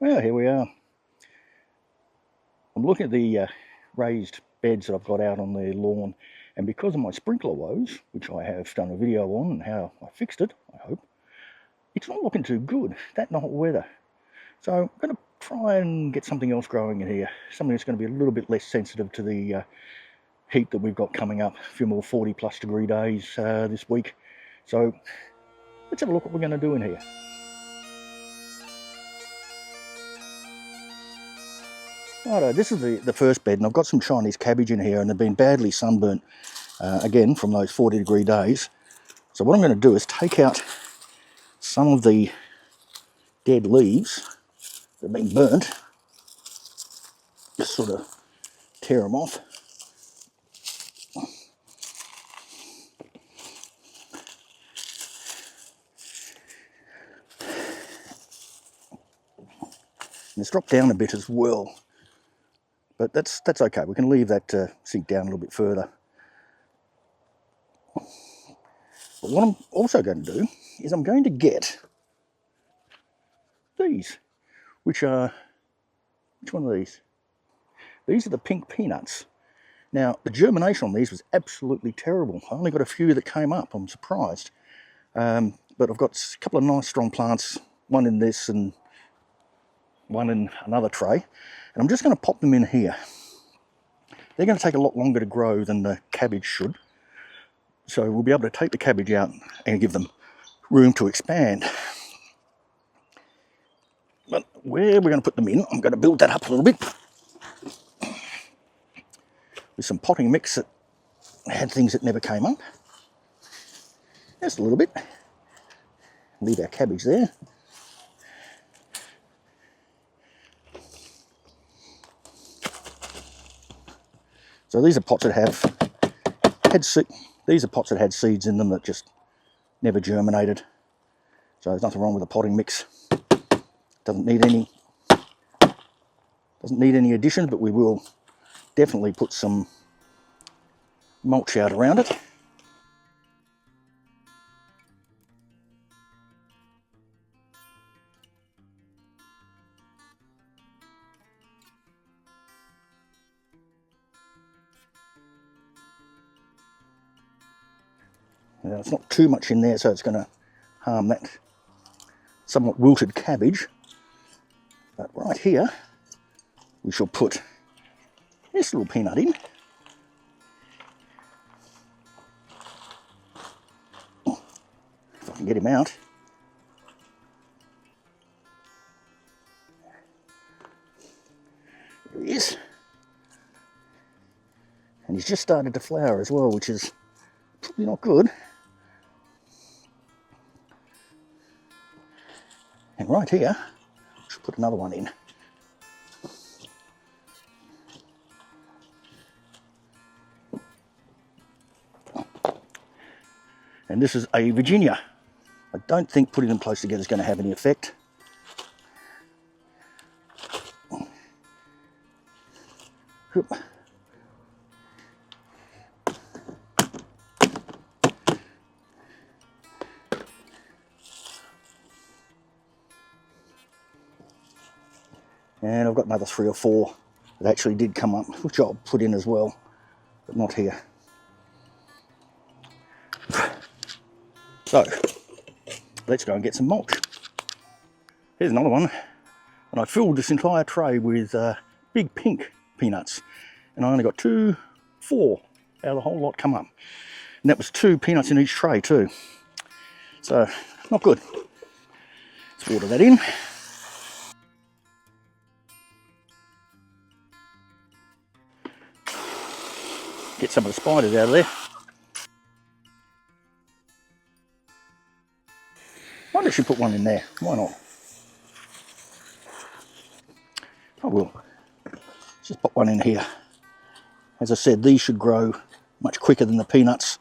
Well, here we are. I'm looking at the raised beds that I've got out on the lawn, and because of my sprinkler woes, which I have done a video on and how I fixed it, I hope, it's not looking too good, that and the hot weather. So I'm going to try and get something else growing in here, something that's going to be a little bit less sensitive to the heat that we've got coming up, a few more 40+ degree days this week. So let's have a look what we're going to do in here. Righto, this is the first bed, and I've got some Chinese cabbage in here, and they've been badly sunburnt again from those 40 degree days. So what I'm going to do is take out some of the dead leaves that have been burnt, just sort of tear them off. And it's dropped down a bit as well, but that's okay. We can leave that sink down a little bit further. But what I'm also going to do is I'm going to get these, which one are these? These are the pink peanuts. Now, the germination on these was absolutely terrible. I only got a few that came up. I'm surprised. But I've got a couple of nice strong plants, one in this and one in another tray. And I'm just going to pop them in here. They're going to take a lot longer to grow than the cabbage should. So we'll be able to take the cabbage out and give them room to expand. But where we're going to put them in, I'm going to build that up a little bit with some potting mix that had things that never came up. Just a little bit. Leave our cabbage there. So these are pots that had seeds in them that just never germinated. So there's nothing wrong with the potting mix. Doesn't need any additions, but we will definitely put some mulch out around it. Now, it's not too much in there, so it's going to harm that somewhat wilted cabbage. But right here, we shall put this little peanut in. If I can get him out. There he is. And he's just started to flower as well, which is probably not good. And right here, should put another one in. And this is a Virginia. I don't think putting them close together is going to have any effect. And I've got another 3 or 4 that actually did come up, which I'll put in as well, but not here. So, let's go and get some mulch. Here's another one. And I filled this entire tray with big pink peanuts. And I only got 4 out of the whole lot come up. And that was 2 peanuts in each tray too. So, not good. Let's water that in. Get some of the spiders out of there. I wonder if I should put one in there. Why not? I will. Just put one in here. As I said, these should grow much quicker than the peanuts.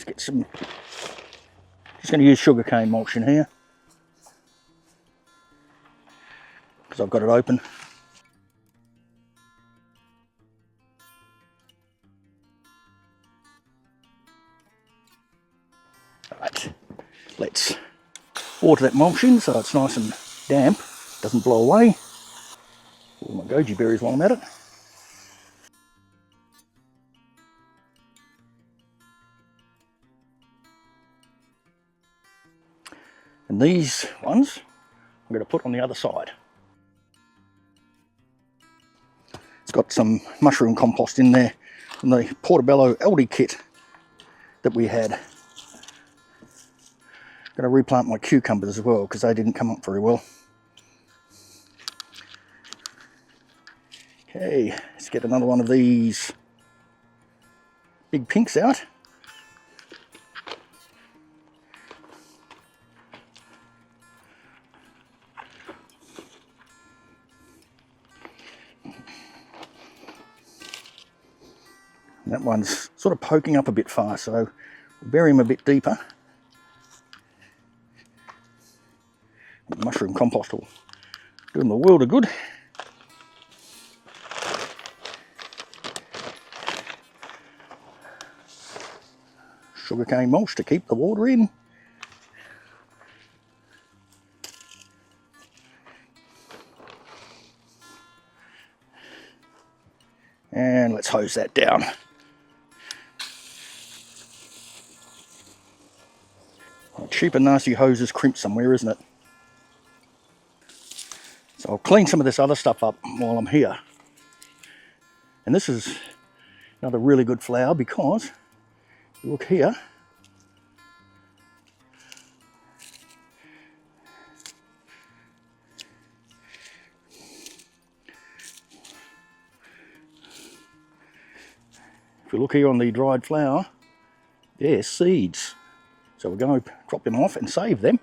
get some, just going to use sugarcane mulch in here because I've got it open. Right, let's water that mulch in so it's nice and damp, doesn't blow away. All my goji berries while I'm at it. And these ones I'm going to put on the other side. It's got some mushroom compost in there from the Portobello Aldi kit that we had. Going to replant my cucumbers as well because they didn't come up very well. Okay, let's get another one of these big pinks out. That one's sort of poking up a bit far, so we'll bury him a bit deeper. The mushroom compost will do him a world of good. Sugarcane mulch to keep the water in. And let's hose that down. Cheap and nasty hose is crimped somewhere, isn't it? So I'll clean some of this other stuff up while I'm here. And this is another really good flower because, look here, if you look here on the dried flower, there's seeds. So we're going to drop them off and save them.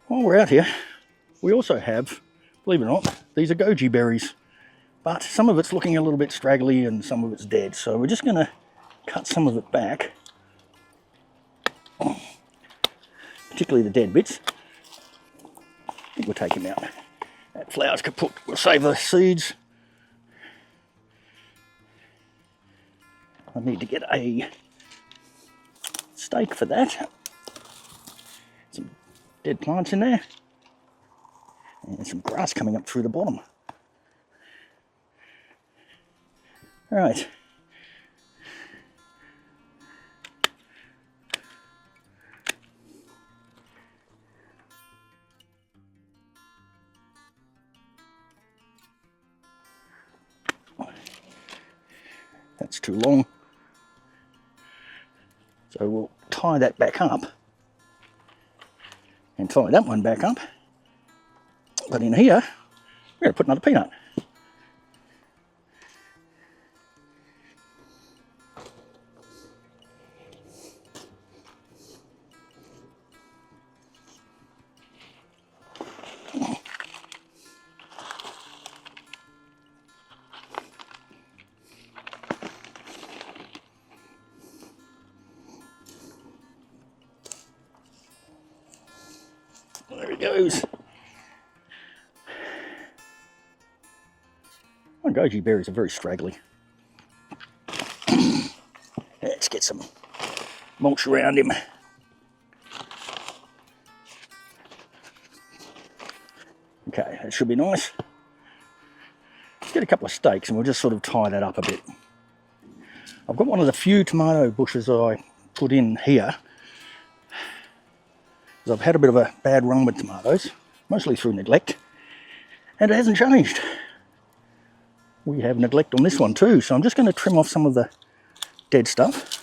While we're out here, we also have, believe it or not, these are goji berries. But some of it's looking a little bit straggly and some of it's dead. So we're just going to cut some of it back, particularly the dead bits. I think we'll take them out. That flower's kaput. We'll save the seeds. I need to get a stake for that. Some dead plants in there. And some grass coming up through the bottom. All right. That's too long. So we'll tie that back up and tie that one back up. But in here, we're going to put another peanut. There he goes. My goji berries are very straggly. Let's get some mulch around him. Okay, that should be nice. Let's get a couple of stakes and we'll just sort of tie that up a bit. I've got one of the few tomato bushes that I put in here. I've had a bit of a bad run with tomatoes, mostly through neglect, and it hasn't changed. We have neglect on this one too, so I'm just going to trim off some of the dead stuff.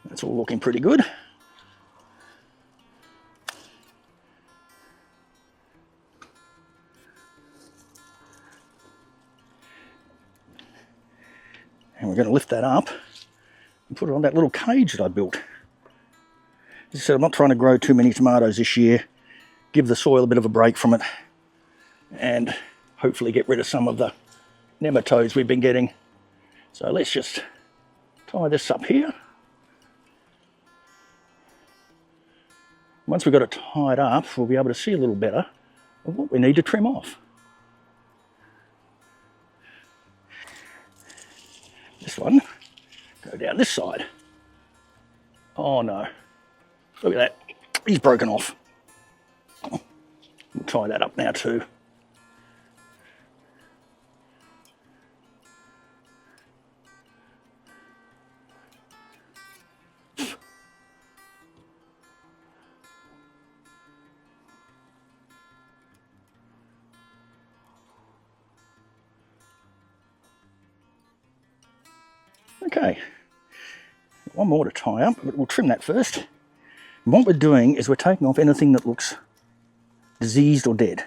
That's all looking pretty good. And we're going to lift that up and put it on that little cage that I built. As I said, I'm not trying to grow too many tomatoes this year. Give the soil a bit of a break from it. and hopefully get rid of some of the nematodes we've been getting. So let's just tie this up here. Once we've got it tied up, we'll be able to see a little better of what we need to trim off. This one, go down this side. Oh no, look at that, he's broken off. We'll tie that up now too. Okay, one more to tie up, but we'll trim that first. And what we're doing is we're taking off anything that looks diseased or dead.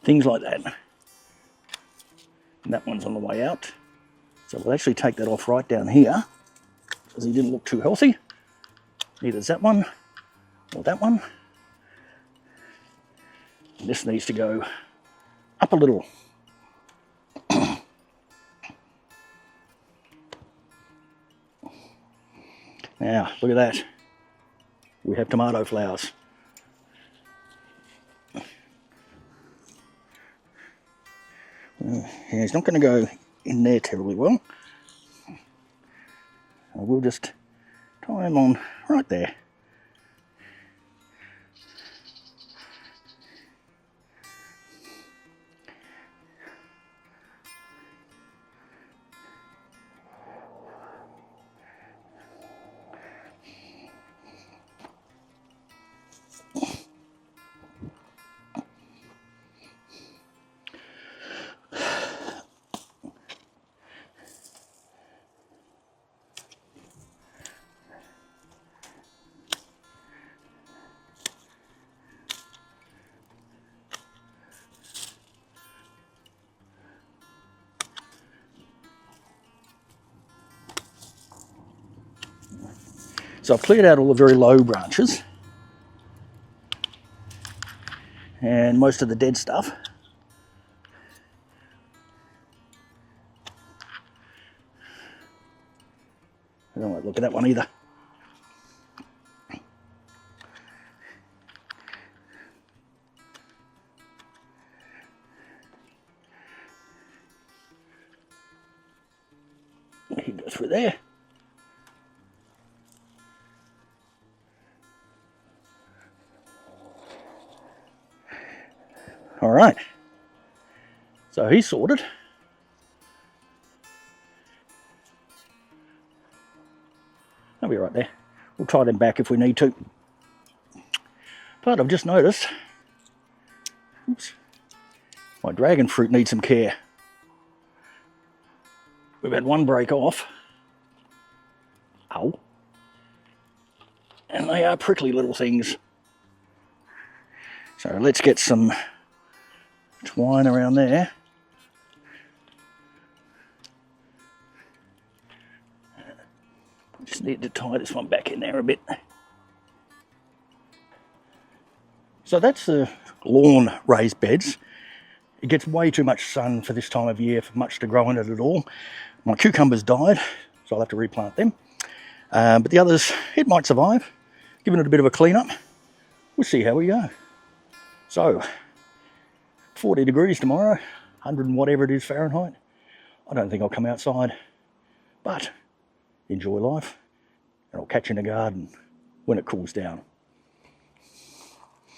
Things like that. And that one's on the way out. So we'll actually take that off right down here, because he didn't look too healthy. Neither's that one, or that one. And this needs to go up a little. Now, look at that. We have tomato flowers. Yeah, it's not going to go in there terribly well. So we'll just tie them on right there. So I've cleared out all the very low branches and most of the dead stuff. I don't want to look at that one either. We can go through there. All right, so he's sorted. I'll be right there. We'll tie them back if we need to. But I've just noticed, oops, my dragon fruit needs some care. We've had one break off. Ow. And they are prickly little things. So let's get some twine around there. Just need to tie this one back in there a bit. So that's the lawn raised beds. It gets way too much sun for this time of year for much to grow in it at all. My cucumbers died, so I'll have to replant them. But the others, it might survive. Giving it a bit of a clean up. We'll see how we go. So, 40 degrees tomorrow, 100 and whatever it is Fahrenheit. I don't think I'll come outside, but enjoy life, and I'll catch you in the garden when it cools down.